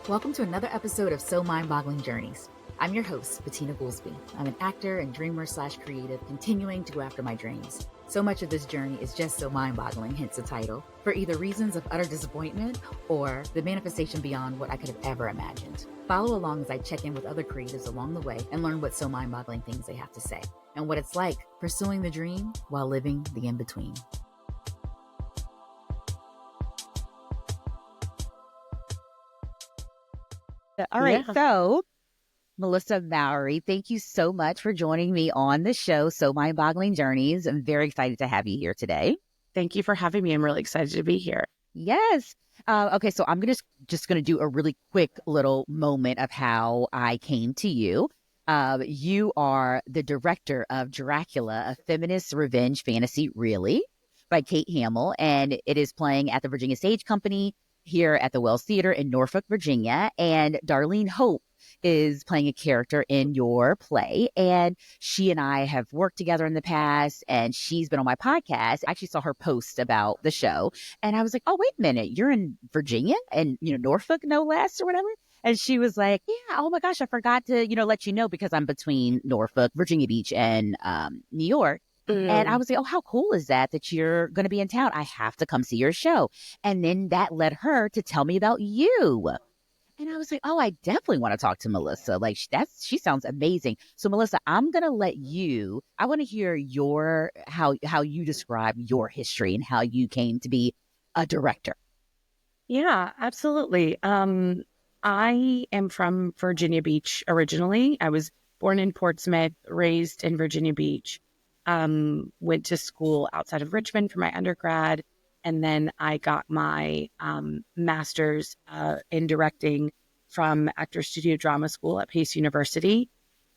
Welcome to another episode of So Mind-Boggling Journeys. I'm your host, Bettina Goolsby. I'm an actor and dreamer/creative, continuing to go after my dreams. So much of this journey is just so mind-boggling, hence the title, for either reasons of utter disappointment or the manifestation beyond what I could have ever imagined. Follow along as I check in with other creatives along the way and learn what so mind-boggling things they have to say and what it's like pursuing the dream while living the in-between. All right, so Melissa Mowry, thank you so much for joining me on the show, So Mind-Boggling Journeys. I'm very excited to have you here today. Thank you for having me. I'm really excited to be here. Yes. Okay, so I'm just going to do a really quick little moment of how I came to you. You are the director of Dracula, a feminist revenge fantasy, really, by Kate Hamill, and it is playing at the Virginia Stage Company here at the Wells Theater in Norfolk, Virginia. And Darlene Hope is playing a character in your play. And she and I have worked together in the past, and she's been on my podcast. I actually saw her post about the show. And I was like, oh, wait a minute, you're in Virginia and, Norfolk, no less, or whatever. And she was like, yeah, oh my gosh, I forgot to, let you know because I'm between Norfolk, Virginia Beach, and New York. And I was like, oh, how cool is that you're going to be in town? I have to come see your show. And then that led her to tell me about you. And I was like, oh, I definitely want to talk to Melissa. Like, she sounds amazing. So, Melissa, I'm going to I want to hear how you describe your history and how you came to be a director. Yeah, absolutely. I am from Virginia Beach originally. I was born in Portsmouth, raised in Virginia Beach. Went to school outside of Richmond for my undergrad. And then I got my master's in directing from Actor Studio Drama School at Pace University.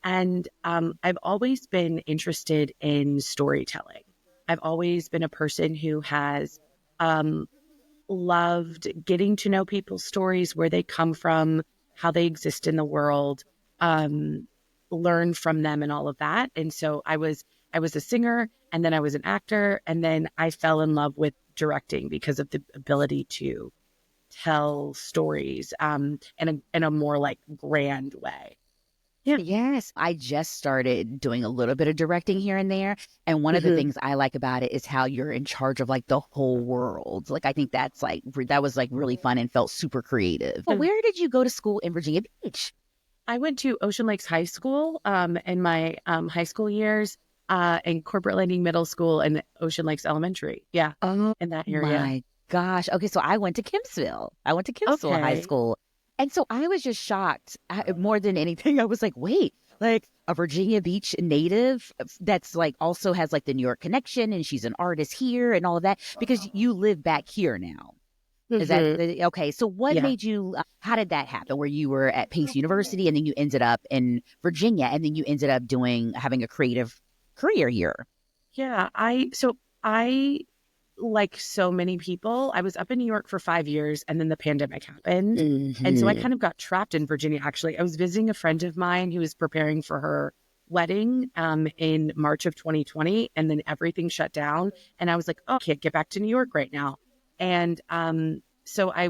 And I've always been interested in storytelling. I've always been a person who has loved getting to know people's stories, where they come from, how they exist in the world, learn from them and all of that. And so I was a singer, and then I was an actor, and then I fell in love with directing because of the ability to tell stories in a more like grand way. Yeah. Yes. I just started doing a little bit of directing here and there. And one of the things I like about it is how you're in charge of like the whole world. Like, I think that was like really fun and felt super creative. But where did you go to school in Virginia Beach? I went to Ocean Lakes High School in my high school years. And Corporate Landing Middle School and Ocean Lakes Elementary. Yeah. In that area. My gosh. Okay. So I went to Kempsville. High School. And so I was just shocked. More than anything, I was like, wait, like a Virginia Beach native that's like also has like the New York connection, and she's an artist here and all of that, because you live back here now. Is that okay? So what made you, how did that happen where you were at Pace University and then you ended up in Virginia and then you ended up having a creative career here? Yeah, I like so many people, I was up in New York for 5 years, and then the pandemic happened. And so I kind of got trapped in Virginia. Actually, I was visiting a friend of mine who was preparing for her wedding in March of 2020, and then everything shut down. And I was like, oh, I can't get back to New York right now. And so I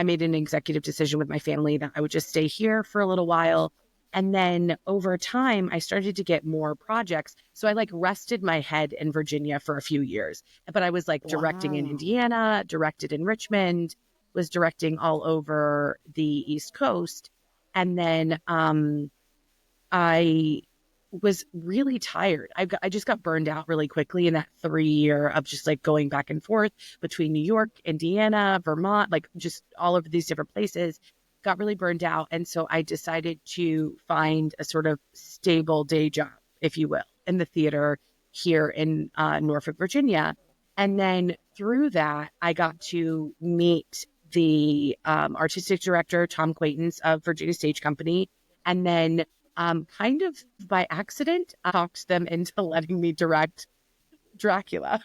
made an executive decision with my family that I would just stay here for a little while. And then over time, I started to get more projects. So I like rested my head in Virginia for a few years. But I was like directing in Indiana, directed in Richmond, was directing all over the East Coast. And then I was really tired. I just got burned out really quickly in that 3 year of just like going back and forth between New York, Indiana, Vermont, like just all over these different places. Got really burned out. And so I decided to find a sort of stable day job, if you will, in the theater here in Norfolk, Virginia. And then through that, I got to meet the artistic director, Tom Quaintance of Virginia Stage Company. And then kind of by accident, I talked them into letting me direct Dracula.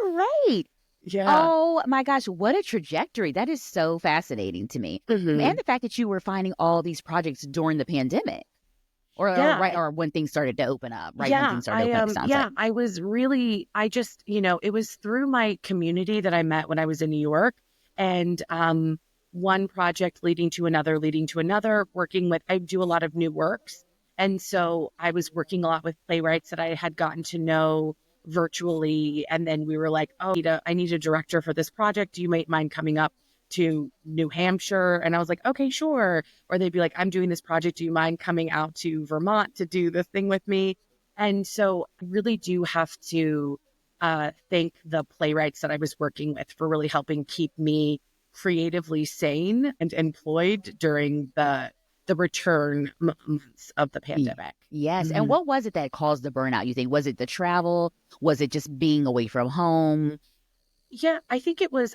Right. Yeah. Oh my gosh, what a trajectory. That is so fascinating to me. And the fact that you were finding all these projects during the pandemic. Or when things started to open up, right? Yeah, when things started to open up, I was really, it was through my community that I met when I was in New York. and one project leading to another, working with, I do a lot of new works. And so I was working a lot with playwrights that I had gotten to know virtually. And then we were like, oh, I need a director for this project. Do you mind coming up to New Hampshire? And I was like, okay, sure. Or they'd be like, I'm doing this project. Do you mind coming out to Vermont to do the thing with me? And so I really do have to thank the playwrights that I was working with for really helping keep me creatively sane and employed during the return months of the pandemic. Yes. And Mhm. what was it that caused the burnout, you think? Was it the travel? Was it just being away from home? Yeah, I think it was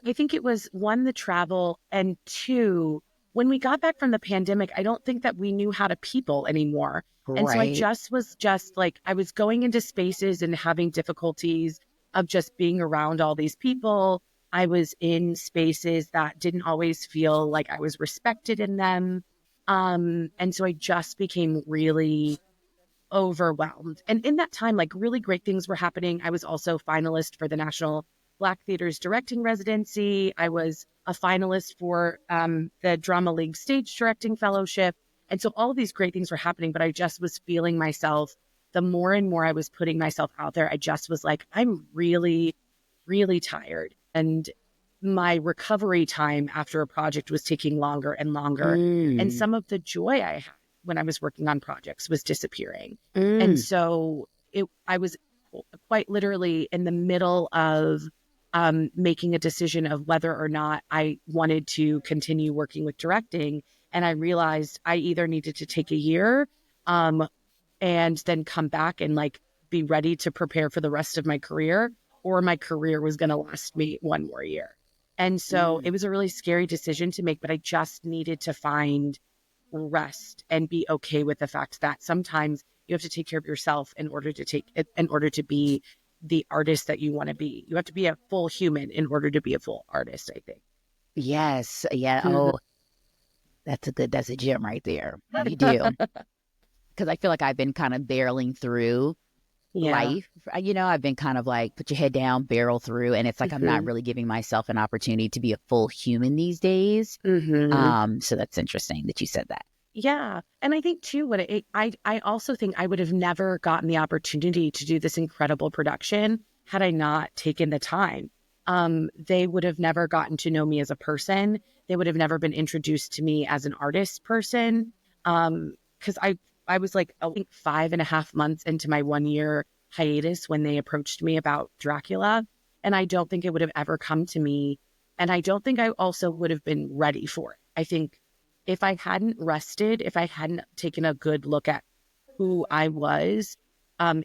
one, the travel, and two, when we got back from the pandemic, I don't think that we knew how to people anymore. And so I Right. just was just like, I was going into spaces and having difficulties of just being around all these people. I was in spaces that didn't always feel like I was respected in them. And so I just became really overwhelmed. And in that time, like really great things were happening. I was also finalist for the National Black Theater's directing residency. I was a finalist for the Drama League Stage Directing Fellowship. And so all of these great things were happening, but I just was feeling myself, the more and more I was putting myself out there, I just was like, I'm really, really tired. And my recovery time after a project was taking longer and longer. And Mm. some of the joy I had when I was working on projects was disappearing. And Mm. so I was quite literally in the middle of making a decision of whether or not I wanted to continue working with directing. And I realized I either needed to take a year um, and then come back and like be ready to prepare for the rest of my career, or my career was going to last me one more year. And so it Mm. was a really scary decision to make, but I just needed to find rest and be okay with the fact that sometimes you have to take care of yourself in order to be the artist that you want to be. You have to be a full human in order to be a full artist, I think. Yes. Yeah. Mhm. Oh, that's a gem right there. You do. Because I feel like I've been kind of barreling through Yeah. life. I've been kind of like put your head down, barrel through, and it's like I'm not Hmm. really giving myself an opportunity to be a full human these days. Hmm. So that's interesting that you said that. Yeah. And I think too, I also think I would have never gotten the opportunity to do this incredible production had I not taken the time. They would have never gotten to know me as a person. They would have never been introduced to me as an artist person. Because I was like, I think 5.5 months into my 1 year hiatus when they approached me about Dracula. And I don't think it would have ever come to me. And I don't think I also would have been ready for it. I think if I hadn't rested, if I hadn't taken a good look at who I was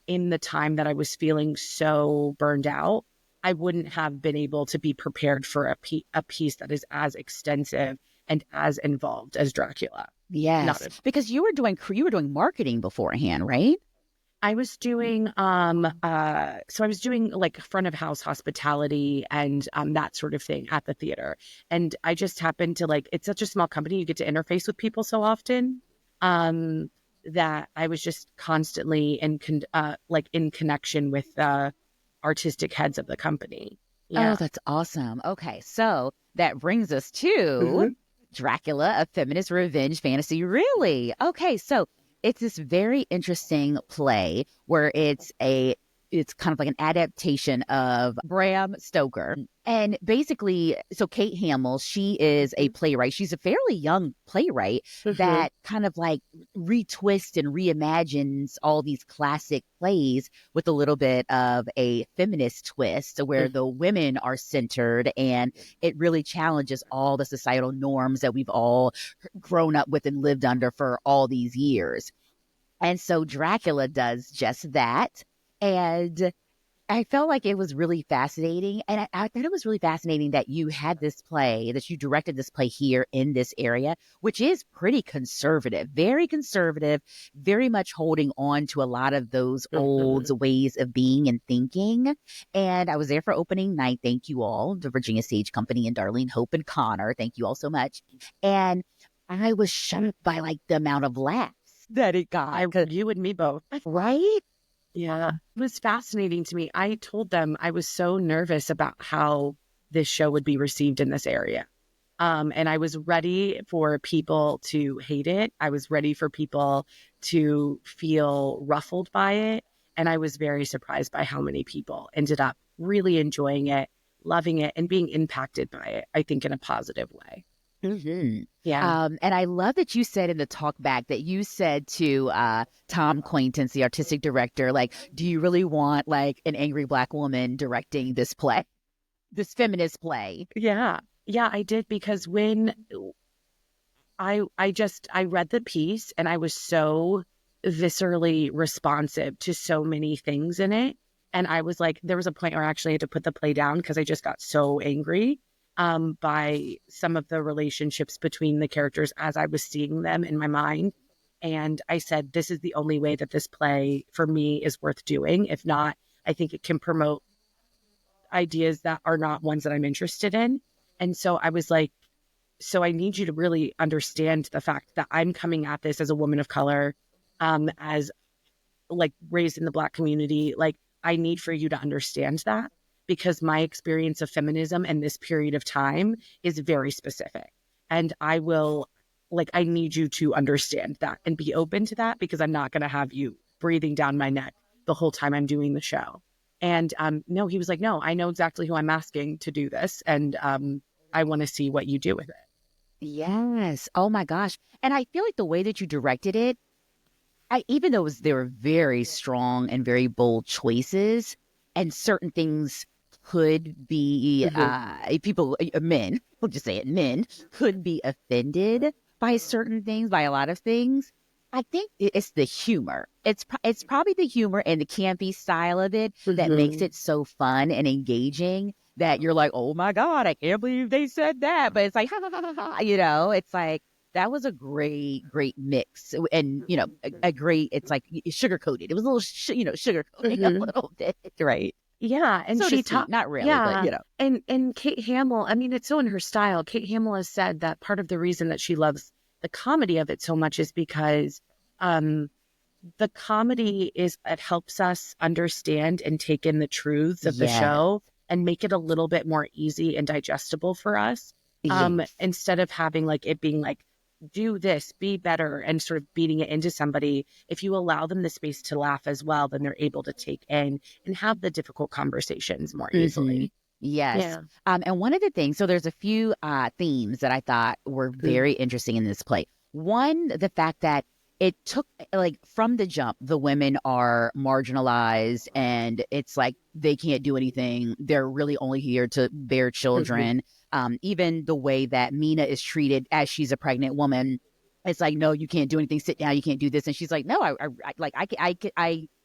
in the time that I was feeling so burned out, I wouldn't have been able to be prepared for a piece that is as extensive and as involved as Dracula. Not Yes, at all. because you were doing marketing beforehand, right? I was doing so I was doing like front of house hospitality and that sort of thing at the theater. And I just happened to like, it's such a small company, you get to interface with people so often um that I was just constantly like in connection with artistic heads of the company. Oh, Yeah. that's awesome. Okay, so that brings us to Hmm. Dracula, a feminist revenge fantasy. Really? Okay, so it's this very interesting play where it's kind of like an adaptation of Bram Stoker. And basically, so Kate Hamill, she is a playwright. She's a fairly young playwright Hmm. that kind of like retwists and reimagines all these classic plays with a little bit of a feminist twist where the women are centered, and it really challenges all the societal norms that we've all grown up with and lived under for all these years. And so Dracula does just that. And I felt like it was really fascinating. And I thought it was really fascinating that you had this play, that you directed this play here in this area, which is pretty conservative, very much holding on to a lot of those old Hmm. ways of being and thinking. And I was there for opening night. Thank you all, the Virginia Stage Company and Darlene, Hope, and Connor. Thank you all so much. And I was shocked by like the amount of laughs that it got. You and me both. Right? Yeah. It was fascinating to me. I told them I was so nervous about how this show would be received in this area. And I was ready for people to hate it. I was ready for people to feel ruffled by it. And I was very surprised by how many people ended up really enjoying it, loving it, and being impacted by it, I think, in a positive way. Mm-hmm. Yeah. And I love that you said in the talk back that you said to Tom Quaintance, the artistic director, like, do you really want like an angry Black woman directing this play, this feminist play? Yeah. Yeah, I did, because when I read the piece and I was so viscerally responsive to so many things in it. And I was like, there was a point where I actually had to put the play down because I just got so angry by some of the relationships between the characters as I was seeing them in my mind. And I said, this is the only way that this play for me is worth doing. If not, I think it can promote ideas that are not ones that I'm interested in. And so I was like, so I need you to really understand the fact that I'm coming at this as a woman of color, as like raised in the Black community. Like, I need for you to understand that, because my experience of feminism in this period of time is very specific. And I will, like, I need you to understand that and be open to that, because I'm not going to have you breathing down my neck the whole time I'm doing the show. And no, he was like, no, I know exactly who I'm asking to do this. And I want to see what you do with it. Yes. Oh my gosh. And I feel like the way that you directed it, even though there were very strong and very bold choices, and certain things could be Mm-hmm. people, men, we'll just say it, men could be offended by certain things, by a lot of things. I think it's the humor. It's probably the humor and the campy style of it that makes Mm-hmm. it so fun and engaging that you're like, oh my God, I can't believe they said that. But it's like, ha, ha, ha, ha, ha, it's like, that was a great mix. And, a great, it's like sugar coated. It was a little, sugar coating a Mm-hmm. little bit, right? Yeah, and So to she speak. taught. Not really, but, Yeah, and Kate Hamill. I mean, it's so in her style. Kate Hamill has said that part of the reason that she loves the comedy of it so much is because um, the comedy is it helps us understand and take in the truths of the yes, show and make it a little bit more easy and digestible for us. yes. Instead of having like it being like, do this, be better, and sort of beating it into somebody. If you allow them the space to laugh as well, then they're able to take in and have the difficult conversations more Mm-hmm. easily. Yes. Yeah. And one of the things, so there's a few themes that I thought were very interesting in this play. One, the fact that it took, like, from the jump, the women are marginalized and it's like they can't do anything. They're really only here to bear Mm-hmm. children. Even the way that Mina is treated as she's a pregnant woman, it's like, no, you can't do anything. Sit down. You can't do this. And she's like, no,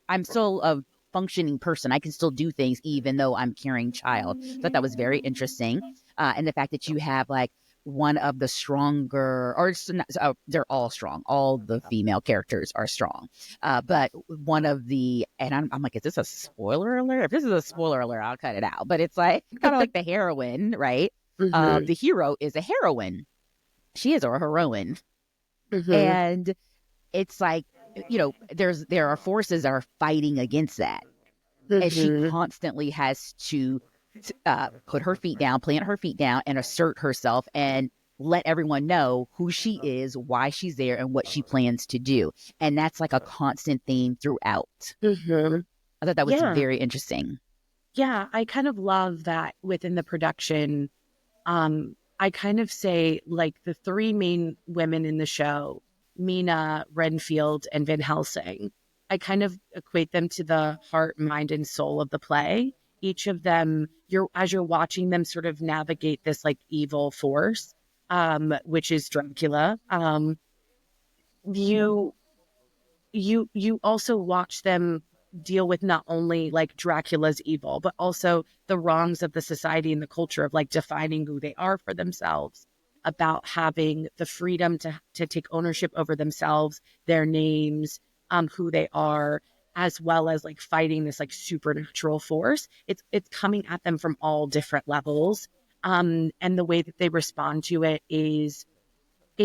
I'm still a functioning person. I can still do things even though I'm carrying child. So I thought that was very interesting. And the fact that you have like one of the stronger, or they're all strong. All the female characters are strong. But one of the, and I'm like, is this a spoiler alert? If this is a spoiler alert, I'll cut it out. But it's like kind of like the heroine, right? Mm-hmm. The hero is a heroine. She is a heroine. Mm-hmm. And it's like, there are forces that are fighting against that, and she Mm-hmm. constantly has to put her feet down, plant her feet down, and assert herself and let everyone know who she is, why she's there, and what she plans to do. And that's like a constant theme throughout. Mm-hmm. I thought that was Yeah. very interesting. Yeah. I kind of love that within the production. I kind of say like the three main women in the show, Mina, Renfield, and Van Helsing, I kind of equate them to the heart, mind, and soul of the play. Each of them, as you're watching them sort of navigate this like evil force, which is Dracula. You you also watch them deal with not only like Dracula's evil, but also the wrongs of the society and the culture of like defining who they are for themselves, about having the freedom to take ownership over themselves, their names, who they are, as well as like fighting this like supernatural force. It's coming at them from all different levels. And the way that they respond to it is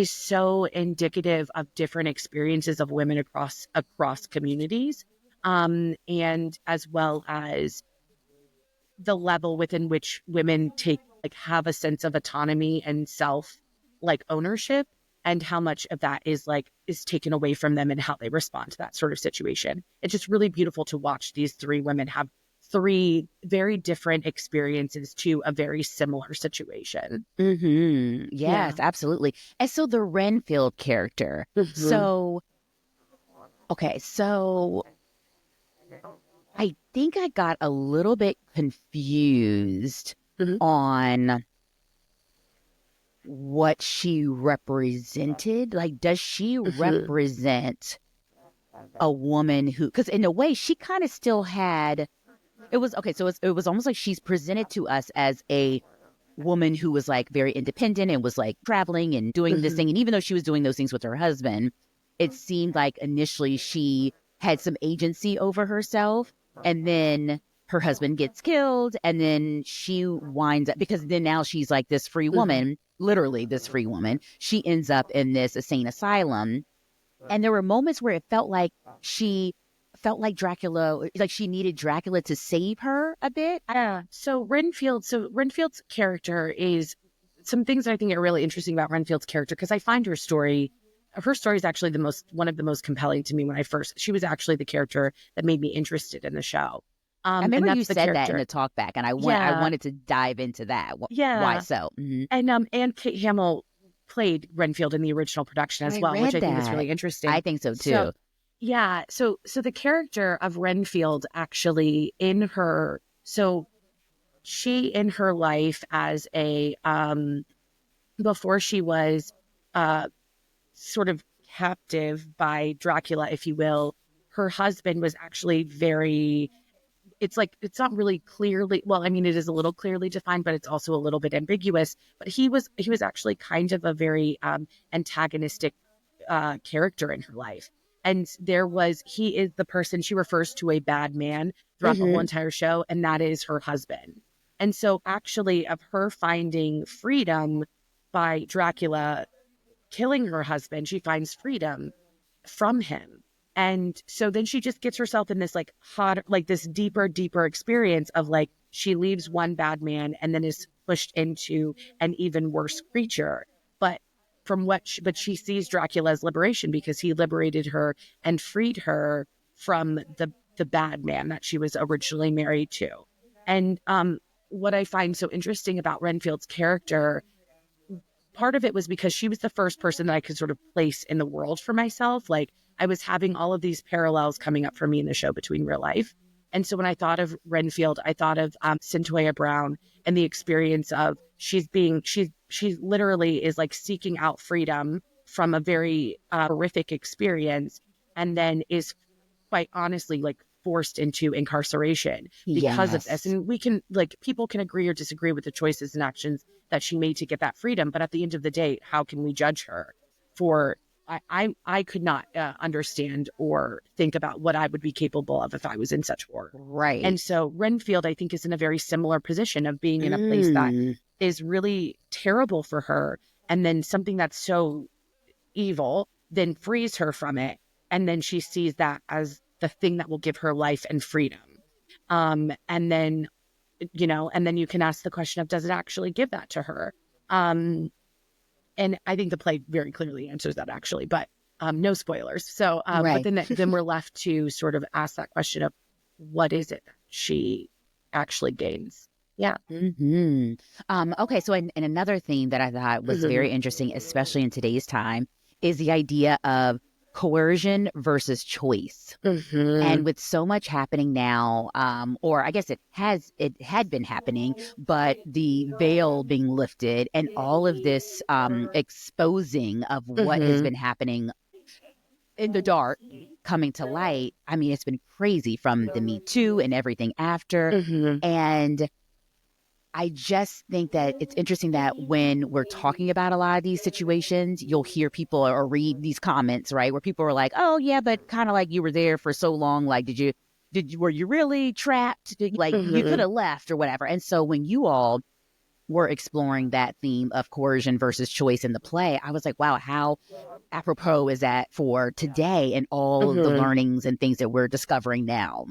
so indicative of different experiences of women across communities, and as well as the level within which women take like have a sense of autonomy and self like ownership, and how much of that is taken away from them and how they respond to that sort of situation. It's just really beautiful to watch these three women have three very different experiences to a very similar situation. Yes, Yeah. absolutely. And so the Renfield character. Mhm. So, okay, so I think I got a little bit confused Mhm. on what she represented. Like, does she Mhm. represent a woman who, because in a way, she kind of still had, it was okay. So it was almost like she's presented to us as a woman who was like very independent and was like traveling and doing this Mhm. thing. And even though she was doing those things with her husband, it seemed like initially she had some agency over herself. And then her husband gets killed. And then she winds up, because then now she's like this free Mhm. woman, literally this free woman. She ends up in this insane asylum. And there were moments where it felt like she felt like Dracula, like she needed Dracula to save her a bit. Yeah. So Renfield's character is some things I think are really interesting about Renfield's character, because I find her story is actually one of the most compelling to me. She was actually the character that made me interested in the show. I And remember you that's the said that in character. the talk back, and I Yeah. wanted to dive into that. Why Yeah. so? And Kate Hamill played Renfield in the original production as I well, which read I think is that. really I interesting. think so So too. yeah, so the character of Renfield actually in her so she in her life as a before she was uh sort of captive by Dracula, if you will, her husband was actually very, it's not really clearly, well, I mean it is a little clearly defined, but it's also a little bit ambiguous. But he was actually kind of a very antagonistic character in her life. And he is the person she refers to, a bad man, throughout the whole Mm-hmm. entire show, and that is her husband. And so, actually, of her finding freedom by Dracula killing her husband, she finds freedom from him. And so then she just gets herself in this like hot, like this deeper experience of like she leaves one bad man and then is pushed into an even worse creature. But but she sees Dracula's liberation because he liberated her and freed her from the bad man that she was originally married to. And what I find so interesting about Renfield's character, part of it was because she was the first person that I could sort of place in the world for myself. Like I was having all of these parallels coming up for me in the show between real life. And so when I thought of Renfield, I thought of Centoya Brown and the experience of she literally is like seeking out freedom from a very horrific experience, and then is quite honestly like forced into incarceration because of this. Yes. And we can, like, people can agree or disagree with the choices and actions that she made to get that freedom, but at the end of the day, how can we judge her for I could not understand or think about what I would be capable of if I was in such horror. Right. And so Renfield, I think, is in a very similar position of being in a place that Mm. is really terrible for her, and then something that's so evil then frees her from it, and then she sees that as the thing that will give her life and freedom. And then and then you can ask the question of, does it actually give that to her? um and I think the play very clearly answers that, actually, but no spoilers. So but Right. then we're left to sort of ask that question of, what is it that she actually gains? Yeah. Okay. So, and another thing that I thought was Mhm. very interesting, especially in today's time, is the idea of coercion versus choice. And Mhm. with so much happening now, or I guess it had been happening, but the veil being lifted and all of this exposing of what has Mhm. been happening in the dark coming to light. I mean, it's been crazy from the Me Too and everything after. Mhm. And I just think that it's interesting that when we're talking about a lot of these situations, you'll hear people or read these comments, right? Where people are like, oh, yeah, but kind of like you were there for so long. Like, were you really trapped? Like, you could Mhm. have left or whatever. And so when you all were exploring that theme of coercion versus choice in the play, I was like, wow, how apropos is that for today and all of the Mhm. learnings and things that we're discovering now?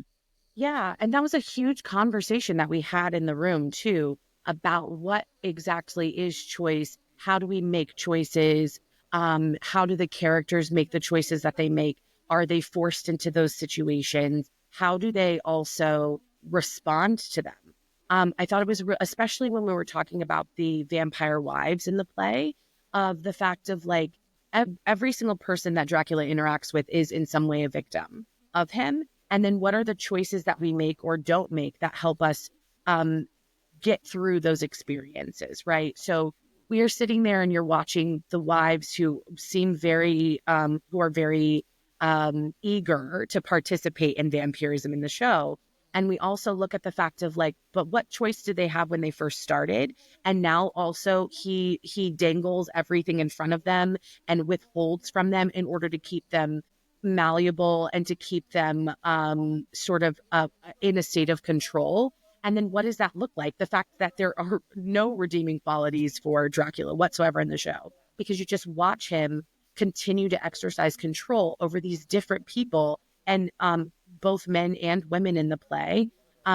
Yeah, and that was a huge conversation that we had in the room too. about what exactly is choice. How do we make choices? How do the characters make the choices that they make? Are they forced into those situations? How do they also respond to them? I thought it was, especially when we were talking about the vampire wives in the play, of the fact of like every single person that Dracula interacts with is in some way a victim of him. And then what are the choices that we make or don't make that help us um, get through those experiences, right? So we are sitting there and you're watching the wives who seem very, who are very eager to participate in vampirism in the show. And we also look at the fact of like, but what choice did they have when they first started? And now also he dangles everything in front of them and withholds from them in order to keep them malleable and to keep them sort of in a state of control. And then what does that look like? The fact that there are no redeeming qualities for Dracula whatsoever in the show, because you just watch him continue to exercise control over these different people and both men and women in the play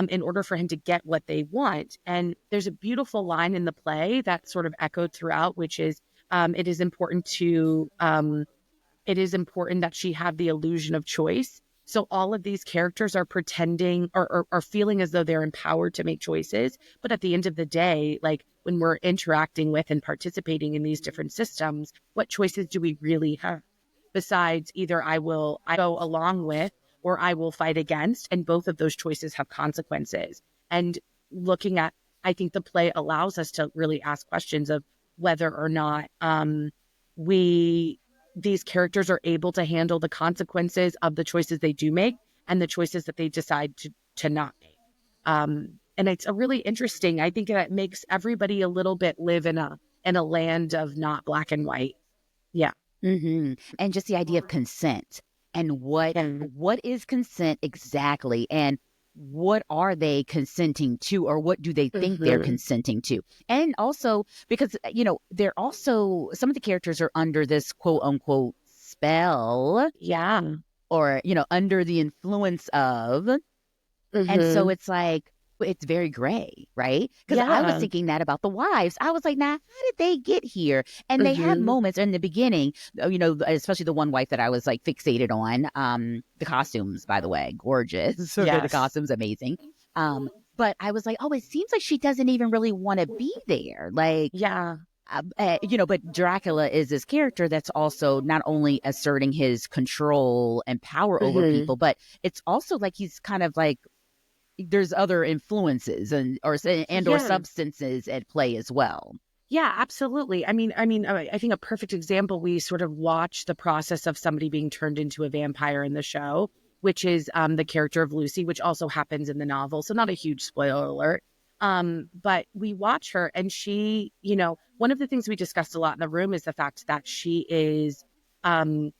in order for him to get what they want. And there's a beautiful line in the play that sort of echoed throughout, which is it is important to it is important that she have the illusion of choice. So all of these characters are pretending or are feeling as though they're empowered to make choices. But at the end of the day, like when we're interacting with and participating in these different systems, what choices do we really have? Besides either I go along with or I will fight against. And both of those choices have consequences. And looking at, I think the play allows us to really ask questions of whether or not we these characters are able to handle the consequences of the choices they do make and the choices that they decide to not make. And it's a really interesting. I think that makes everybody a little bit live in a land of not black and white. Yeah. And just the idea of consent and Yeah. what is consent exactly, and what are they consenting to, or what do they think they're Mm-hmm. consenting to? And also because they're also, some of the characters are under this quote unquote spell, Yeah. or under the influence of. And so Mm-hmm. it's like, it's very gray, right? Because I was Yeah. thinking that about the wives. I was like, nah, how did they get here? And they have Mm-hmm. moments in the beginning, especially the one wife that I was like fixated on. The costumes, by the way, gorgeous. The Yes. costumes, amazing. But I was like, oh, it seems like she doesn't even really want to be there. Like, Yeah. but Dracula is this character that's also not only asserting his control and power over Mm-hmm. people, but it's also like he's kind of like, there's other influences and or Yeah. substances at play as well. Yeah, absolutely. I think a perfect example, we sort of watch the process of somebody being turned into a vampire in the show, which is the character of Lucy, which also happens in the novel. So not a huge spoiler alert. But we watch her and she, one of the things we discussed a lot in the room is the fact that she is, um,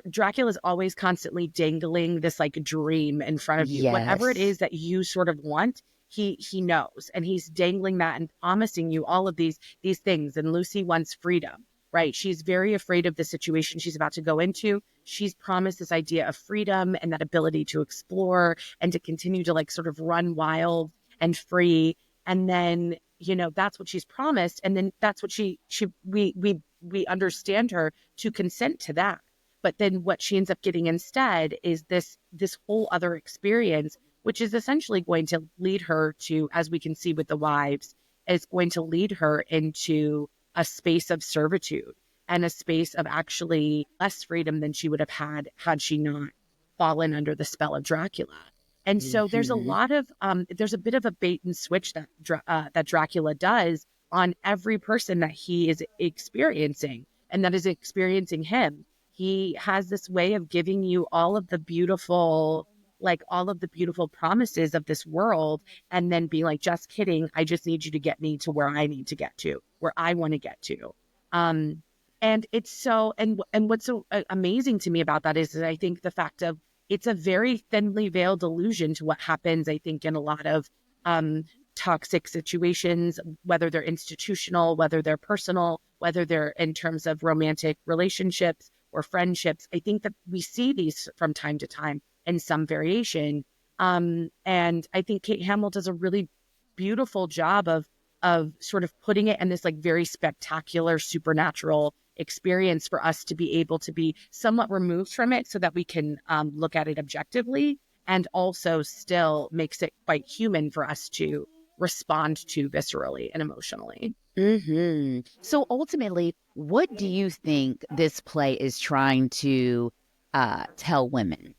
Dracula is always constantly dangling this like dream in front of you. Whatever it Yes. is that you sort of want, he knows, and he's dangling that and promising you all of these things. And Lucy wants freedom, right? She's very afraid of the situation she's about to go into. She's promised this idea of freedom and that ability to explore and to continue to like sort of run wild and free. And then, that's what she's promised. And then that's what we understand her to consent to that. But then what she ends up getting instead is this whole other experience, which is essentially going to lead her to, as we can see with the wives, is going to lead her into a space of servitude and a space of actually less freedom than she would have had she not fallen under the spell of Dracula. And so there's a Hmm. lot of there's a bit of a bait and switch that that Dracula does on every person that he is experiencing and that is experiencing him. He has this way of giving you all of the beautiful promises of this world, and then being like, just kidding, I just need you to get me to where I need to get to, where I want to get to. um and it's so, and what's so amazing to me about that is that I think the fact of, it's a very thinly veiled allusion to what happens, I think, in a lot of um toxic situations, whether they're institutional, whether they're personal, whether they're in terms of romantic relationships or friendships. I think that we see these from time to time in some variation. And I think Kate Hamill does a really beautiful job of sort of putting it in this like very spectacular supernatural experience for us to be able to be somewhat removed from it so that we can look at it objectively, and also still makes it quite human for us to respond to viscerally and emotionally. So ultimately, what do you think this play is trying to tell women?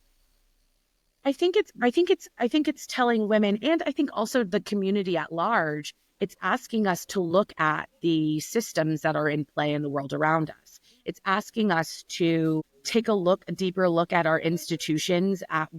I think it's telling women, and I think also the community at large, it's asking us to look at the systems that are in play in the world around us. It's asking us to take a deeper look at our institutions, at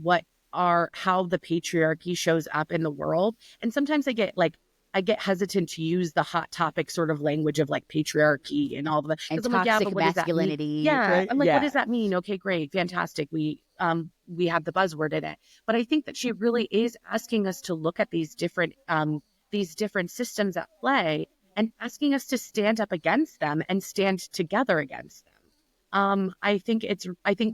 how the patriarchy shows up in the world. And sometimes I get hesitant to use the hot topic sort of language of like patriarchy and all of that. And Because I'm like, yeah, toxic but what does that mean? masculinity, Yeah. right? I'm like, what Yeah. does that mean? Okay, great, fantastic. We have the buzzword in it. But I think that she really is asking us to look at these different systems at play, and asking us to stand up against them and stand together against them. I think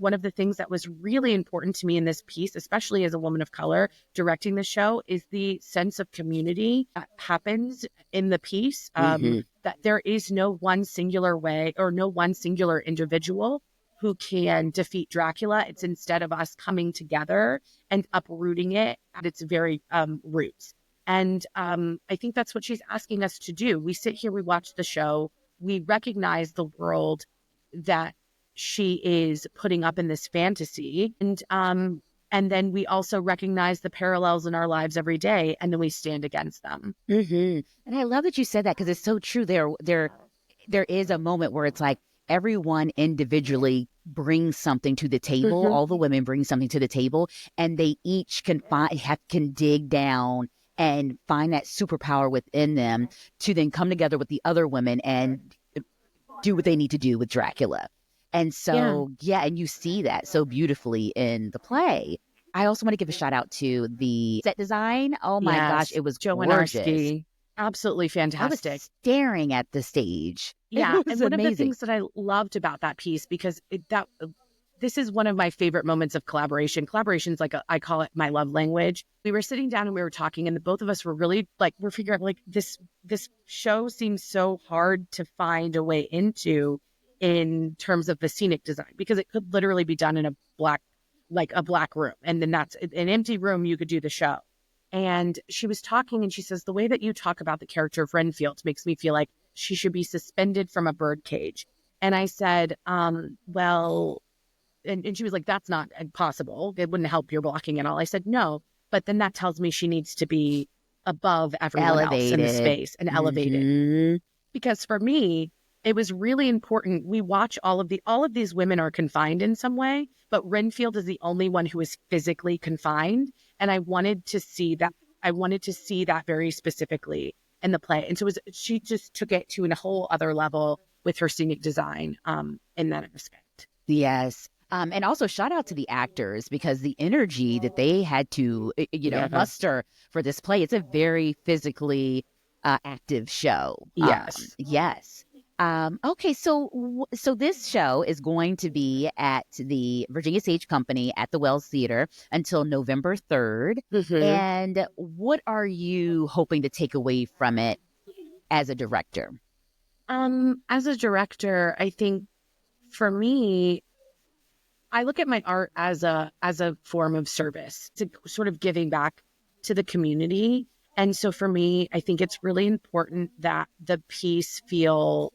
one of the things that was really important to me in this piece, especially as a woman of color directing the show, is the sense of community that happens in the piece. That there is no one singular way or no one singular individual who can defeat Dracula. It's instead of us coming together and uprooting it at its very roots. And I think that's what she's asking us to do. We sit here, we watch the show, we recognize the world that she is putting up in this fantasy, and then we also recognize the parallels in our lives every day, and then we stand against them. And I love that you said that, because it's so true. There is a moment where it's like everyone individually brings something to the table. All the women bring something to the table, and they each can dig down and find that superpower within them to then come together with the other women and do what they need to do with Dracula. And Yeah. so, yeah, and you see that so beautifully in the play. I also want to give a shout out to the set design. Oh my gosh, Yes. it was Joe gorgeous. Winarski. Absolutely I was fantastic. staring at the stage. It Yeah. was And one of the amazing. things that I loved about that piece, because this is one of my favorite moments of collaboration. Collaboration's like I call it my love language. We were sitting down and we were talking, and the both of us were really like, we're figuring out like this show seems so hard to find a way into in terms of the scenic design, because it could literally be done in a black room, and then that's an empty room. You could do the show. And she was talking, and she says, the way that you talk about the character of Renfield makes me feel like she should be suspended from a bird cage. And I said, well, and she was like, that's not possible. It wouldn't help your blocking at all. I said, no, but then that tells me she needs to be above everyone else in the Elevated. space and elevated. Because for me, it was really important. We watch all of these women are confined in some way, but Renfield is the only one who is physically confined. And I wanted to see that. I wanted to see that very specifically in the play. And so she just took it to a whole other level with her scenic design in that aspect. Yes. And also shout out to the actors, because the energy that they had to, muster for this play, it's a very physically active show. Yes. Yes. Okay, so this show is going to be at the Virginia Stage Company at the Wells Theater until November 3rd. And what are you hoping to take away from it as a director? As a director, I think for me, I look at my art as a form of service, to sort of giving back to the community. And so for me, I think it's really important that the piece feel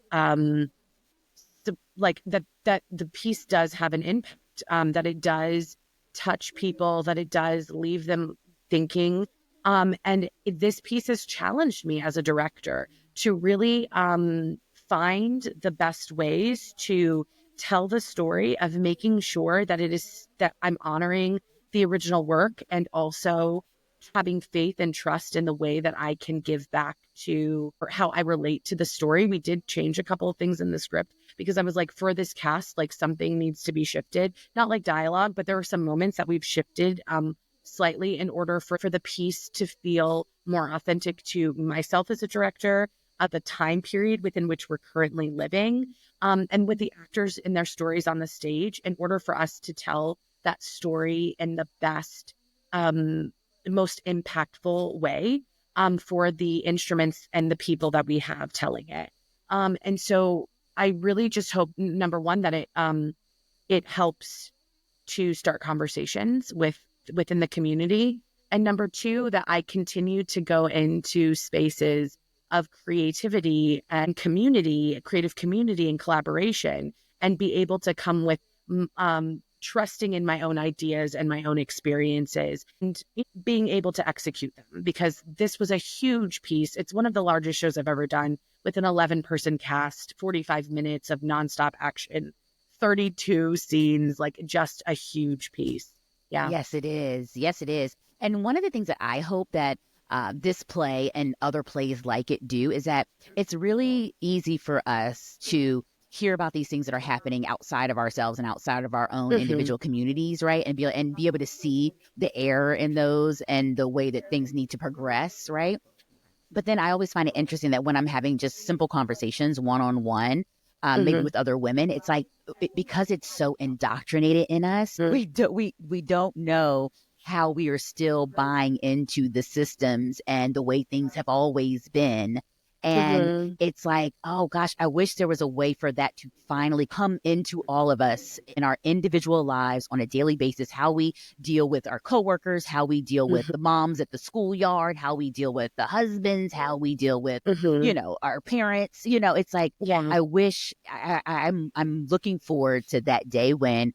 like that the piece does have an impact, that it does touch people, that it does leave them thinking. This piece has challenged me as a director to really find the best ways to tell the story of making sure that I'm honoring the original work, and also having faith and trust in the way that I can give back to, or how I relate to the story. We did change a couple of things in the script, because I was like, for this cast, like something needs to be shifted, not like dialogue, but there were some moments that we've shifted slightly in order for the piece to feel more authentic to myself as a director, at the time period within which we're currently living, and with the actors and their stories on the stage, in order for us to tell that story in the best, most impactful way. for the instruments and the people that we have telling it. And so I really just hope, number one, that it helps to start conversations within the community. And number two, that I continue to go into spaces of creativity and community, creative community and collaboration, and be able to come with trusting in my own ideas and my own experiences and being able to execute them, because this was a huge piece. It's one of the largest shows I've ever done, with an 11-person cast, 45 minutes of nonstop action, 32 scenes, like just a huge piece. Yeah. Yes, it is. Yes, it is. And one of the things that I hope that this play and other plays like it do is that it's really easy for us to hear about these things that are happening outside of ourselves and outside of our own Mm-hmm. individual communities, right? And be able to see the error in those and the way that things need to progress, right? But then I always find it interesting that when I'm having just simple conversations one on one, maybe Mm-hmm. with other women, it's like because it's so indoctrinated in us, we don't know how we are still buying into the systems and the way things have always been. And Mm-hmm. it's like, oh gosh, I wish there was a way for that to finally come into all of us in our individual lives on a daily basis, how we deal with our coworkers, how we deal with Mm-hmm. the moms at the schoolyard, how we deal with the husbands, how we deal with, Mm-hmm. our parents. It's like Yeah. I wish I'm looking forward to that day when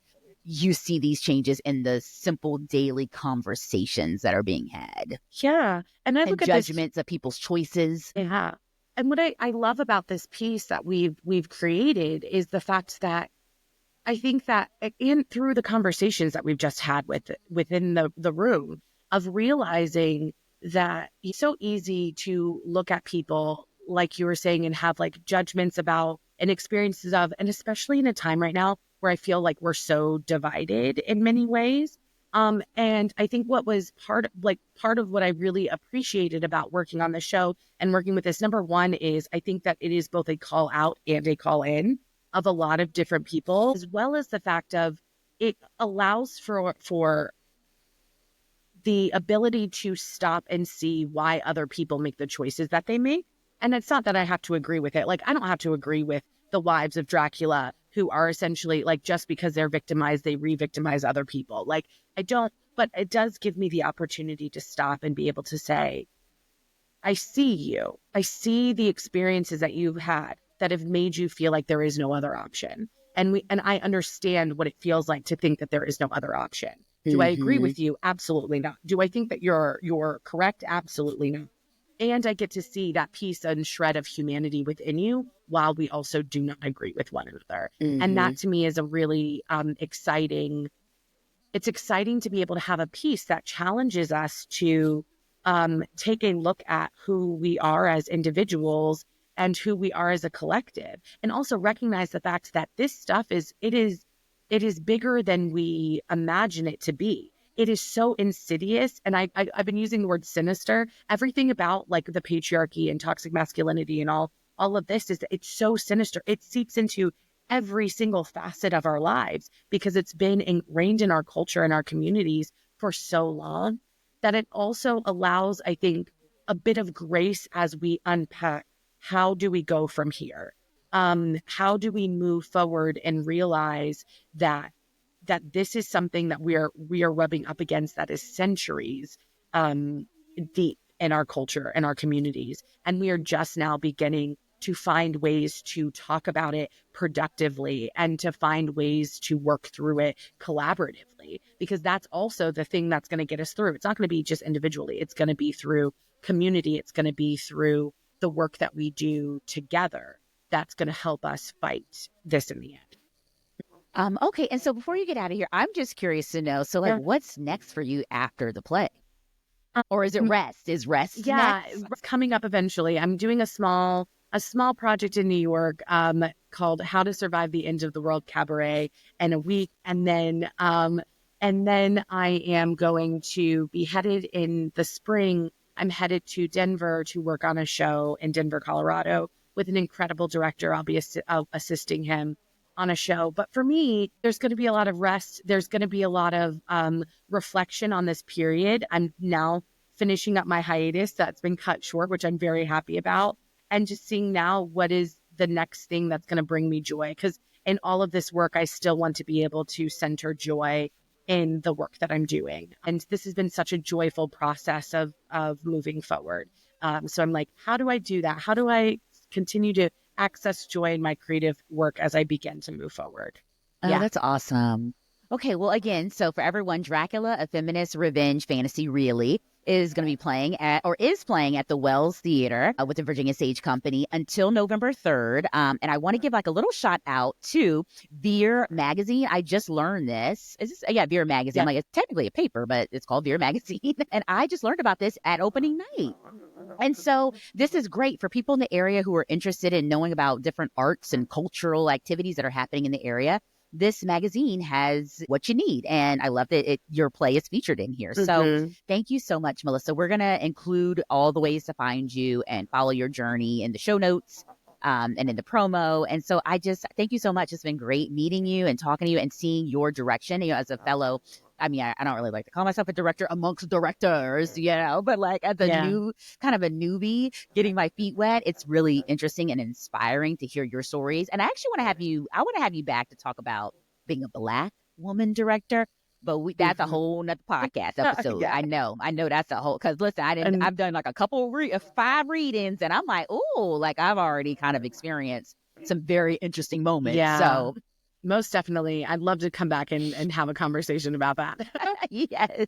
you see these changes in the simple daily conversations that are being had Yeah. And I and look at this. judgments of people's choices. Yeah. And what I love about this piece that we've created is the fact that I think that in through the conversations that we've just had within the room, of realizing that it's so easy to look at people, like you were saying, and have like judgments about and experiences of, and especially in a time right now where I feel like we're so divided in many ways. And I think what was part of what I really appreciated about working on the show and working with this, number one, is I think that it is both a call out and a call in of a lot of different people, as well as the fact of it allows for the ability to stop and see why other people make the choices that they make. And it's not that I have to agree with it. Like, I don't have to agree with the wives of Dracula, who are essentially like, just because they're victimized, they re-victimize other people. Like, I don't, but it does give me the opportunity to stop and be able to say, I see you. I see the experiences that you've had that have made you feel like there is no other option. And I understand what it feels like to think that there is no other option. Do I agree Hmm. with you? Absolutely not. Do I think that you're correct? Absolutely not. And I get to see that piece and shred of humanity within you while we also do not agree with one another. And Hmm. that to me is a really exciting, it's exciting to be able to have a piece that challenges us to take a look at who we are as individuals and who we are as a collective, and also recognize the fact that this stuff it is bigger than we imagine it to be. It is so insidious, and I've been using the word sinister. Everything about like the patriarchy and toxic masculinity and all of this is that it's so sinister. It seeps into every single facet of our lives because it's been ingrained in our culture and our communities for so long, that it also allows, I think, a bit of grace as we unpack how do we go from here? How do we move forward and realize that this is something that we are rubbing up against that is centuries um, deep in our culture and our communities, and we are just now beginning to find ways to talk about it productively and to find ways to work through it collaboratively, because that's also the thing that's going to get us through. It's not going to be just individually, it's going to be through community, it's going to be through the work that we do together that's going to help us fight this in the end. Okay, and so before you get out of here, I'm just curious to know, so like Yeah. what's next for you after the play? Or is it Um, rest? Is rest yeah, next? it's coming up eventually. I'm doing a small project in New York called How to Survive the End of the World Cabaret in a week, and then I am going to be headed in the spring. I'm headed to Denver to work on a show in Denver, Colorado, with an incredible director. I'll assisting him on a show. But for me, there's going to be a lot of rest. There's going to be a lot of reflection on this period. I'm now finishing up my hiatus that's been cut short, which I'm very happy about, and just seeing now what is the next thing that's going to bring me joy. Because in all of this work, I still want to be able to center joy in the work that I'm doing. And this has been such a joyful process of moving forward. So I'm like, how do I do that? How do I continue to access joy in my creative work as I begin to move forward? Oh, that's awesome. Okay, well, again, so for everyone, Dracula, a feminist revenge fantasy, really is going to be playing at, or is playing at the Wells Theater with the Virginia Stage Company until November 3rd. And I want to give like a little shout out to Veer Magazine. I just learned this. Is this, yeah, Veer Magazine. Yep. Like, it's technically a paper, but it's called Veer Magazine. And I just learned about this at opening night. And so this is great for people in the area who are interested in knowing about different arts and cultural activities that are happening in the area. This magazine has what you need. And I love that your play is featured in here. So thank you so much, Melissa. We're going to include all the ways to find you and follow your journey in the show notes and in the promo. And so I just thank you so much. It's been great meeting you and talking to you and seeing your direction, as a fellow. I mean, I don't really like to call myself a director amongst directors, but like as a new kind of a newbie getting my feet wet, it's really interesting and inspiring to hear your stories. And I actually want to have you back to talk about being a Black woman director, but that's a whole nother podcast episode. I know that's a whole, cause listen, I've done like a couple 5 readings and I'm like, oh, like I've already kind of experienced some very interesting moments. Yeah. So most definitely. I'd love to come back and have a conversation about that. Yes.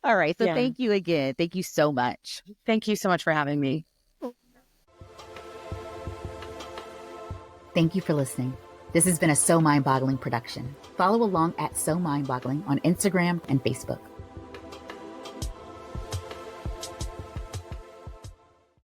All right. So thank you again. Thank you so much. Thank you so much for having me. Thank you for listening. This has been a So Mind Boggling production. Follow along at So Mind Boggling on Instagram and Facebook.